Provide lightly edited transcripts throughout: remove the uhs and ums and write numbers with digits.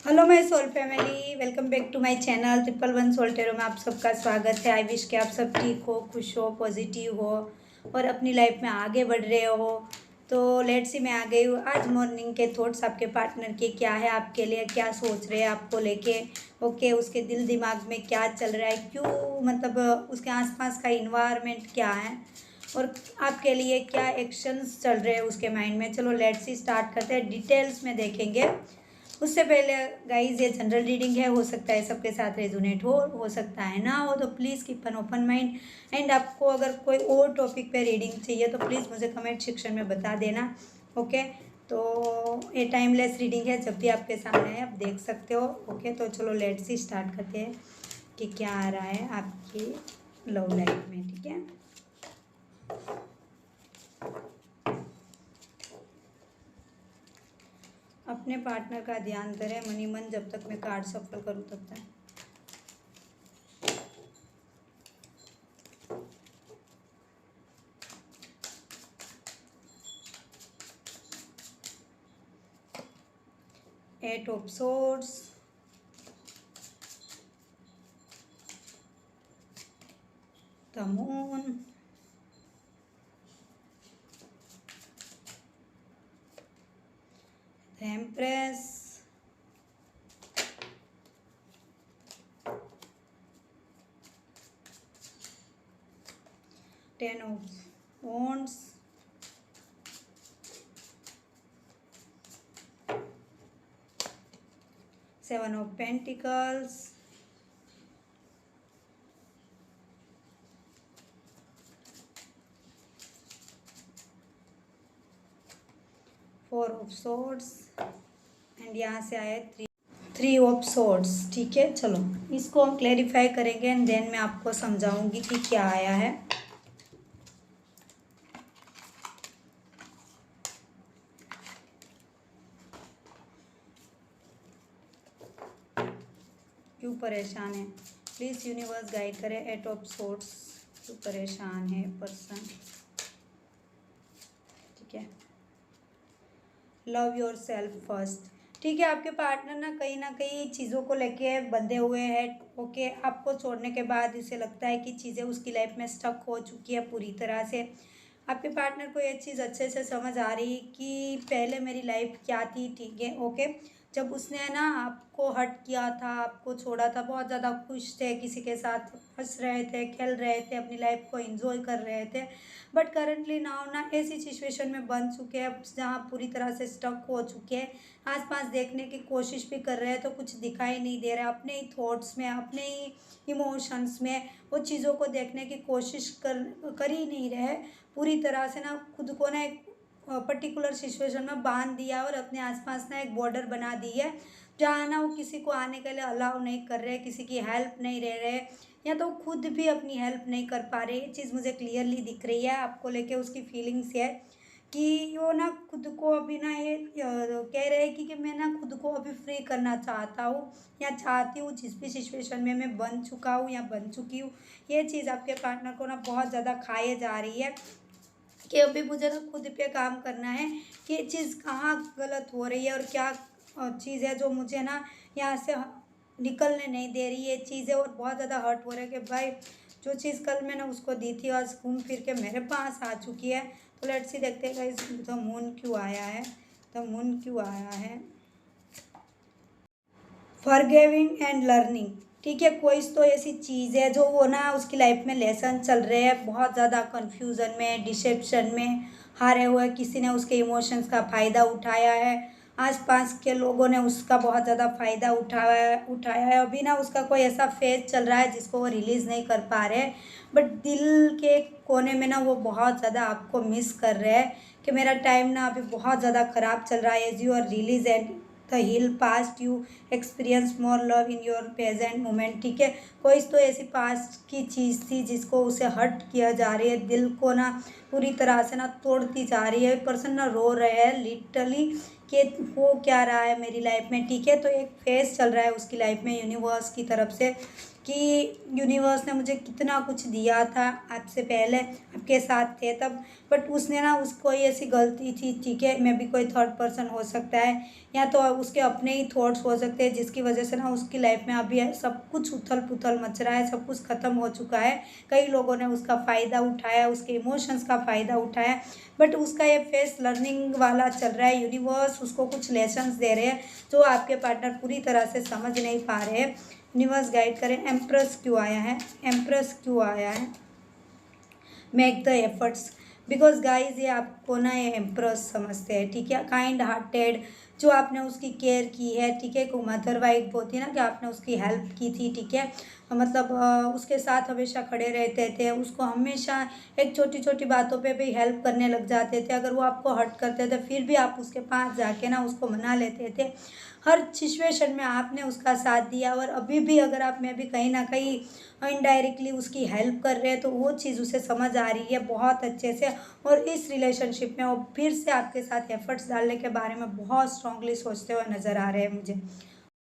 Hello my soul family, welcome back to my channel 111 soul tarot में आप सबका स्वागत है। आई विश कि आप सब ठीक हो, खुश हो, पॉजिटिव हो और अपनी लाइफ में आगे बढ़ रहे हो। तो लेट्स सी मैं आ गई हूँ। आज मॉर्निंग के थॉट्स आपके पार्टनर के क्या है, आपके लिए क्या सोच रहे हैं आपको लेके, ओके, उसके दिल दिमाग में क्या चल रहा है, क्यों, मतलब उसके आसपास का इन्वायरमेंट क्या है और आपके लिए क्या एक्शंस चल रहे हैं उसके माइंड में। चलो लेट्स सी स्टार्ट करते हैं, डिटेल्स में देखेंगे। उससे पहले गाइज ये जनरल रीडिंग है, हो सकता है सबके साथ रेजोनेट हो सकता है ना हो, तो please keep an open mind. And आपको अगर कोई और टॉपिक पे रीडिंग चाहिए तो प्लीज़ मुझे कमेंट सेक्शन में बता देना, ओके। तो ये टाइमलेस रीडिंग है, जब भी आपके सामने है आप देख सकते हो, ओके। तो चलो लेट्स ही स्टार्ट करते हैं कि क्या आ रहा है आपकी लव लाइफ में, ठीक है। अपने पार्टनर का ध्यान करें मनी मन, जब तक मैं कार्ड सफल करूँ तब तक। Eight of swords, the moon, the empress, ten of wands, seven of pentacles, four of swords and यहाँ से आए थ्री ऑफ swords, ठीक है। चलो इसको हम क्लेरिफाई करेंगे एंड देन मैं आपको समझाऊंगी कि क्या आया है। क्यों परेशान है, प्लीज़ यूनिवर्स गाइड करें। एट ऑफ swords, क्यों परेशान है पर्सन, ठीक है। लव योर सेल्फ फर्स्ट, ठीक है। आपके पार्टनर ना कई चीज़ों को लेके बंधे हुए हैं, ओके। आपको छोड़ने के बाद इसे लगता है कि चीज़ें उसकी लाइफ में स्टक हो चुकी है पूरी तरह से। आपके पार्टनर को ये चीज़ अच्छे से समझ आ रही कि पहले मेरी लाइफ क्या थी, ठीक है, ओके। जब उसने ना आपको हर्ट किया था, आपको छोड़ा था, बहुत ज़्यादा खुश थे, किसी के साथ हंस रहे थे, खेल रहे थे, अपनी लाइफ को एंजॉय कर रहे थे। बट करंटली नाउ ना ऐसी सिचुएशन में बन चुके हैं जहाँ पूरी तरह से स्टक हो चुके हैं। आसपास देखने की कोशिश भी कर रहे हैं तो कुछ दिखाई नहीं दे रहा, अपने ही थॉट्स में, अपने ही इमोशंस में वो चीज़ों को देखने की कोशिश कर ही नहीं रहे। पूरी तरह से ना खुद को ना एक पर्टिकुलर सिचुएशन में बांध दिया और अपने आसपास ना एक बॉर्डर बना दी है, जहाँ ना वो किसी को आने के लिए अलाउ नहीं कर रहे, किसी की हेल्प नहीं ले रहे, या तो खुद भी अपनी हेल्प नहीं कर पा रहे। ये चीज़ मुझे क्लियरली दिख रही है। आपको लेके उसकी फीलिंग्स है कि वो ना खुद को अभी ना ये कह रहे हैं कि मैं ना खुद को अभी फ्री करना चाहता हूँ या चाहती हूँ, जिस भी सिचुएशन में मैं बन चुका हूँ या बन चुकी हूँ। ये चीज़ आपके पार्टनर को ना बहुत ज़्यादा खाए जा रही है कि अभी मुझे ना खुद पे काम करना है कि ये चीज़ कहाँ गलत हो रही है और क्या चीज़ है जो मुझे ना यहाँ से निकलने नहीं दे रही है चीज़ें, और बहुत ज़्यादा हर्ट हो रहा है कि भाई जो चीज़ कल मैंने उसको दी थी आज घूम फिर के मेरे पास आ चुकी है। तो लेट्स सी देखते हैं गाइस द मून क्यों आया है, द मून क्यों आया है। फॉरगिविंग एंड लर्निंग, ठीक है। कोई तो ऐसी चीज़ है जो वो ना उसकी लाइफ में लेसन चल रहे हैं, बहुत ज़्यादा कन्फ्यूज़न में, डिसेप्शन में हारे हुए, किसी ने उसके इमोशंस का फ़ायदा उठाया है, आसपास के लोगों ने उसका बहुत ज़्यादा फ़ायदा उठाया है। अभी ना उसका कोई ऐसा फेज चल रहा है जिसको वो रिलीज़ नहीं कर पा रहे, बट दिल के कोने में ना वो बहुत ज़्यादा आपको मिस कर रहे हैं कि मेरा टाइम ना अभी बहुत ज़्यादा ख़राब चल रहा है। As you are release and the heal past you experience more love in your present moment, ठीक है। कोई तो ऐसी पास्ट की चीज़ थी जिसको उसे हर्ट किया जा रही है, दिल को ना पूरी तरह से ना तोड़ती जा रही है। पर्सन ना रो रहे हैं लिटरली कि हो क्या रहा है मेरी लाइफ में, ठीक है। तो एक फेज चल रहा है उसकी लाइफ में यूनिवर्स की तरफ से कि यूनिवर्स ने मुझे कितना कुछ दिया था आपसे पहले, आपके साथ थे तब, बट उसने ना उसको ऐसी गलती थी, ठीक है, मैं भी कोई थर्ड पर्सन हो सकता है या तो उसके अपने ही थॉट्स हो सकते हैं जिसकी वजह से ना उसकी लाइफ में अभी सब कुछ उथल पुथल मच रहा है, सब कुछ ख़त्म हो चुका है। कई लोगों ने उसका फ़ायदा उठाया, उसके इमोशंस का फ़ायदा उठाया, बट उसका ये फेस लर्निंग वाला चल रहा है। यूनिवर्स उसको कुछ लेसन्स दे रहे हैं जो आपके पार्टनर पूरी तरह से समझ नहीं पा रहे हैं। यूनिवर्स गाइड करें। एम्प्रेस क्यों आया है? एम्प्रेस क्यों आया है? Make the efforts, because guys ये आपको ना ये एम्प्रेस समझते हैं, ठीक है, काइंड हार्टेड, जो आपने उसकी केयर की है, ठीक है, को मदर वाइफ होती है ना कि आपने उसकी हेल्प की थी, ठीक है, मतलब उसके साथ हमेशा खड़े रहते थे, उसको हमेशा एक छोटी छोटी बातों पे भी हेल्प करने लग जाते थे। अगर वो आपको हर्ट करते थे फिर भी आप उसके पास जाके ना उसको मना लेते थे। हर सिचुएशन में आपने उसका साथ दिया, और अभी भी अगर आप में भी कहीं ना कहीं इनडायरेक्टली उसकी हेल्प कर रहे हैं तो वो चीज़ उसे समझ आ रही है बहुत अच्छे से, और इस रिलेशनशिप में वो फिर से आपके साथ एफर्ट्स डालने के बारे में बहुत स्ट्रांगली सोचते हुए नज़र आ रहे हैं मुझे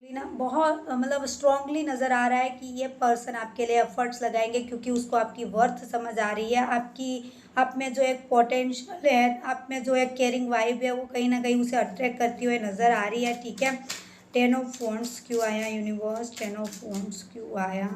ना, बहुत मतलब स्ट्रांगली नज़र आ रहा है कि ये पर्सन आपके लिए एफर्ट्स लगाएंगे, क्योंकि उसको आपकी वर्थ समझ आ रही है, आपकी आप में जो एक पोटेंशियल है, आप में जो एक केयरिंग वाइब है, वो कहीं ना कहीं उसे अट्रैक्ट करती हुए नज़र आ रही है, ठीक है। 10 ऑफ वॉन्ड्स क्यों आया यूनिवर्स? 10 ऑफ वॉन्ड्स क्यों आया?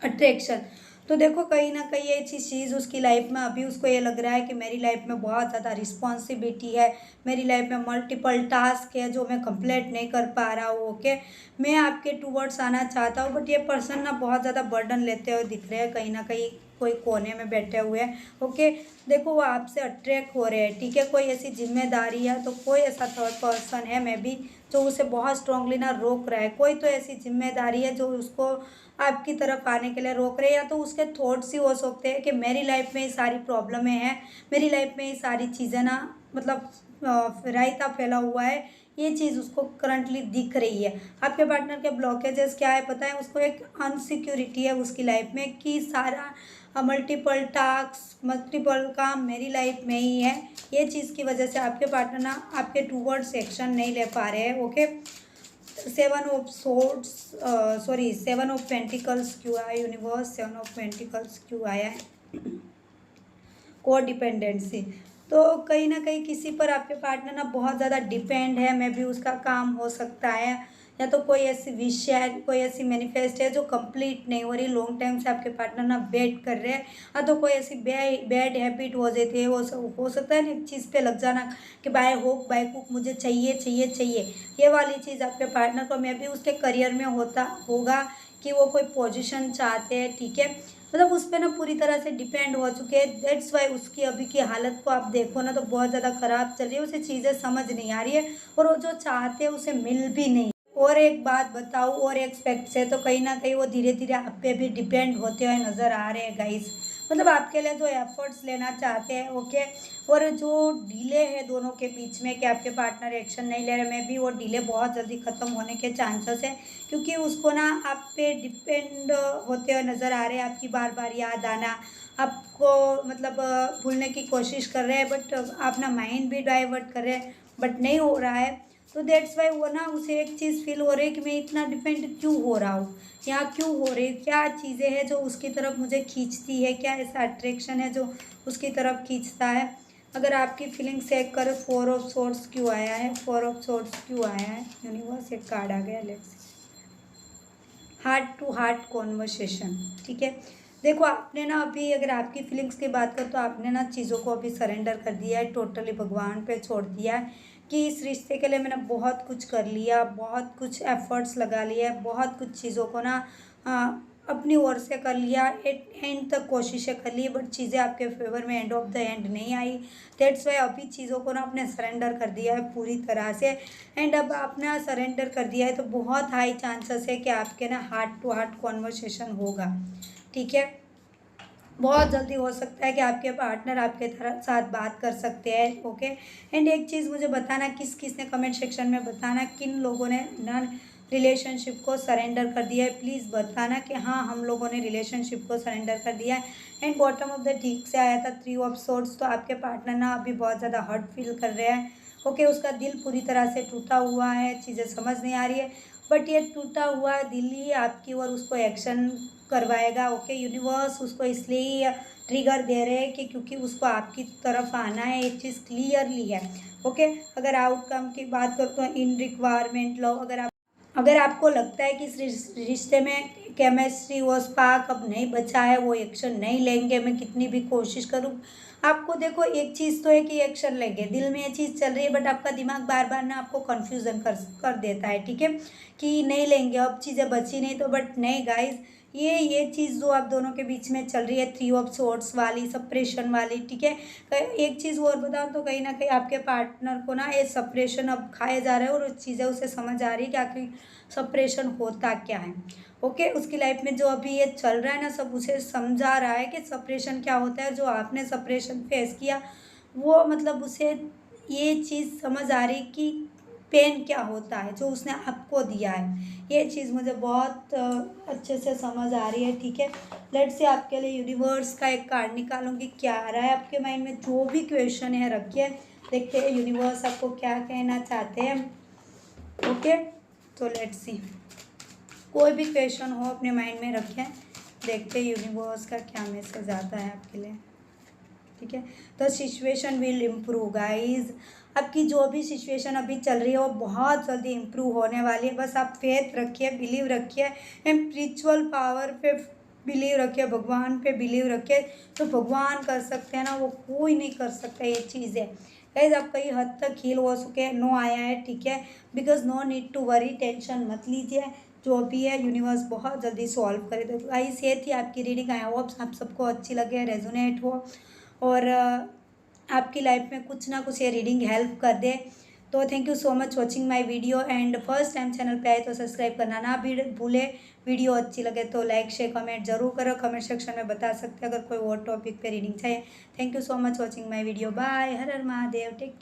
अट्रैक्शन। तो देखो कहीं ना कहीं ये चीज़ उसकी लाइफ में अभी उसको ये लग रहा है कि मेरी लाइफ में बहुत ज़्यादा रिस्पॉन्सिबिलिटी है, मेरी लाइफ में मल्टीपल टास्क है जो मैं कंप्लीट नहीं कर पा रहा हूँ। ओके, मैं आपके टूवर्ड्स आना चाहता हूँ, बट ये पर्सन ना बहुत ज़्यादा बर्डन लेते हुए दिख रहे हैं, कहीं ना कहीं कोई कोने में बैठे हुए हैं। ओके, देखो वो आपसे अट्रैक्ट हो रहे हैं, ठीक है, कोई ऐसी जिम्मेदारी है तो कोई ऐसा थर्ड पर्सन है मे बी जो उसे बहुत स्ट्रांगली ना रोक रहा है, कोई तो ऐसी जिम्मेदारी है जो उसको आपकी तरफ आने के लिए रोक रहे हैं, या तो उसके थॉट्स ही हो सकते हैं कि मेरी लाइफ में ये सारी प्रॉब्लमें हैं, मेरी लाइफ में ये सारी चीज़ें ना मतलब रायता फैला हुआ है, ये चीज़ उसको करंटली दिख रही है। आपके पार्टनर के ब्लॉकेजेस क्या है पता है? उसको एक अनसिक्योरिटी है उसकी लाइफ में कि सारा मल्टीपल टास्क, मल्टीपल काम मेरी लाइफ में ही है, ये चीज़ की वजह से आपके पार्टनर ना आपके टूवर्ड्स एक्शन नहीं ले पा रहे हैं। Okay, 7 of swords, sorry 7 of pentacles क्यों आया यूनिवर्स? 7 ऑफ पेंटिकल्स क्यों आया है? को डिपेंडेंसी। तो कहीं ना कहीं किसी पर आपके पार्टनर ना बहुत ज़्यादा डिपेंड है, मे भी उसका काम हो सकता है, या तो कोई ऐसी विश है, कोई ऐसी मैनिफेस्ट है जो कंप्लीट नहीं हो रही, लॉन्ग टाइम से आपके पार्टनर ना वेट कर रहे हैं, या तो कोई ऐसी बैड हैबिट हो जाती है, वो हो सकता है ना एक चीज़ पे लग जाना कि बाय होक बाय कुक मुझे चाहिए चाहिए चाहिए, ये वाली चीज़ आपके पार्टनर को मे भी उसके करियर में होता होगा कि वो कोई पोजीशन चाहते हैं, ठीक है, मतलब उस पर ना पूरी तरह से डिपेंड हो चुके हैं। दैट्स वाई उसकी अभी की हालत को आप देखो ना तो बहुत ज़्यादा ख़राब चल रही है, उसे चीज़ें समझ नहीं आ रही है, और वो जो चाहते हैं उसे मिल भी नहीं। और एक बात बताओ, और एक एक्सपेक्ट से तो कहीं ना कहीं वो धीरे धीरे आप पे भी डिपेंड होते हुए नज़र आ रहे हैं गाइस, मतलब आपके लिए जो एफर्ट्स लेना चाहते हैं। ओके, और जो डिले है दोनों के बीच में कि आपके पार्टनर एक्शन नहीं ले रहे, में भी वो डिले बहुत जल्दी ख़त्म होने के चांसेस है, क्योंकि उसको ना आप पे डिपेंड होते हुए नज़र आ रहे हैं, आपकी बार बार याद आना, आपको मतलब भूलने की कोशिश कर रहे हैं, बट अपना माइंड भी डाइवर्ट कर रहे हैं, बट नहीं हो रहा है। तो दैट्स वाई वो ना उसे एक चीज़ फील हो रही है कि मैं इतना डिपेंड क्यों हो रहा हूँ, या क्यों हो रही, क्या चीज़ें हैं जो उसकी तरफ मुझे खींचती है, क्या ऐसा अट्रैक्शन है जो उसकी तरफ खींचता है। अगर आपकी फीलिंग चेक करें, 4 ऑफ सोर्ड्स क्यों आया है? 4 ऑफ सोर्ड्स क्यों आया है? यूनिवर्स एक कार्ड आ गया, let's heart to heart conversation, ठीक है। देखो आपने ना अभी अगर आपकी फीलिंग्स की बात कर तो आपने ना चीज़ों को अभी सरेंडर कर दिया है, टोटली भगवान पे छोड़ दिया है कि इस रिश्ते के लिए मैंने बहुत कुछ कर लिया, बहुत कुछ एफर्ट्स लगा लिया है, बहुत कुछ चीज़ों को ना अपनी ओर से कर लिया, एंड तक कोशिशें कर ली, बट चीज़ें आपके फेवर में एंड ऑफ द एंड नहीं आई। दैट्स वाई अभी चीज़ों को ना आपने सरेंडर कर दिया है पूरी तरह से, एंड अब आपने सरेंडर कर दिया है तो बहुत हाई चांसेस है कि आपके ना हार्ट टू हार्ट कॉन्वर्सेशन होगा, ठीक है। बहुत जल्दी हो सकता है कि आपके पार्टनर आपके साथ बात कर सकते हैं। ओके, एंड एक चीज़ मुझे बताना, किस किस ने कमेंट सेक्शन में बताना किन लोगों ने ना रिलेशनशिप को सरेंडर कर दिया है, प्लीज़ बताना कि हाँ हम लोगों ने रिलेशनशिप को सरेंडर कर दिया है। एंड बॉटम ऑफ द ठीक से आया था 3 ऑफ सोर्ड्स, तो आपके पार्टनर ना अभी बहुत ज़्यादा हर्ट फील कर रहे हैं, ओके, उसका दिल पूरी तरह से टूटा हुआ है, चीज़ें समझ नहीं आ रही है, बट ये टूटा हुआ दिल ही आपकी ओर उसको एक्शन करवाएगा। ओके, यूनिवर्स उसको इसलिए ट्रिगर दे रहे हैं कि क्योंकि उसको आपकी तरफ आना है, एक चीज़ क्लियरली है। ओके, अगर आउटकम की बात करूँ तो इन रिक्वायरमेंट लव, अगर आपको लगता है कि इस रिश्ते में केमिस्ट्री वो स्पार्क अब नहीं बचा है, वो एक्शन नहीं लेंगे, मैं कितनी भी कोशिश करूँ, आपको देखो एक चीज़ तो है कि एक्शन लेंगे, दिल में ये चीज़ चल रही है, बट आपका दिमाग बार बार ना आपको कन्फ्यूज़न कर देता है, ठीक है, कि नहीं लेंगे, अब चीज़ें बची नहीं तो। बट नहीं गाइज, ये चीज़ जो आप दोनों के बीच में चल रही है, 3 ऑफ सोर्ड्स वाली, सप्रेशन वाली, ठीक है। एक चीज़ और बताऊँ तो कहीं ना कहीं आपके पार्टनर को ना ये सप्रेशन अब खाए जा रहे हैं, और चीज़ें उसे समझ आ रही है कि आखिर सप्रेशन होता क्या है। ओके, उसकी लाइफ में जो अभी ये चल रहा है ना, सब उसे समझा रहा है कि सप्रेशन क्या होता है। जो आपने सप्रेशन फेस किया, वो मतलब उसे ये चीज़ समझ आ रही कि पेन क्या होता है जो उसने आपको दिया है। ये चीज़ मुझे बहुत अच्छे से समझ आ रही है, ठीक है। लेट्स से आपके लिए यूनिवर्स का एक कार्ड निकालूंगी, क्या आ रहा है आपके माइंड में, जो भी क्वेश्चन है रखिए, देखते हैं यूनिवर्स आपको क्या कहना चाहते हैं। ओके, तो लेट्स सी, कोई भी क्वेश्चन हो अपने माइंड में रखें, देखते हैं यूनिवर्स का क्या मैसेज आता है आपके लिए, ठीक है। तो सिचुएशन विल इम्प्रूव गाइज, आपकी जो भी सिचुएशन अभी चल रही है वो बहुत जल्दी इम्प्रूव होने वाली है। बस आप फेथ रखिए, बिलीव रखिए, एंड स्पिरिचुअल पावर पे बिलीव रखिए, भगवान पे बिलीव रखिए। तो भगवान कर सकते हैं ना, वो कोई नहीं कर सकता। ये चीज़ है गाइज, आप कई हद तक हील हो चुके हैं, नो आया है, ठीक है। Because no need to worry, tension मत लीजिए, जो भी है यूनिवर्स बहुत जल्दी सॉल्व करे। तो गाइस ये थी आपकी रीडिंग, आई होप आप सबको अच्छी लगे, रेजोनेट हो, और आपकी लाइफ में कुछ ना कुछ ये रीडिंग हेल्प कर दे। तो thank you so much watching my video, and first time channel पे आए तो सब्सक्राइब करना ना भी भूले। वीडियो अच्छी लगे तो लाइक शेयर कमेंट जरूर करो, कमेंट सेक्शन में बता सकते हैं अगर कोई और टॉपिक पे रीडिंग चाहिए। Thank you so much watching my video, bye, हर हर महादेव, टेक केयर।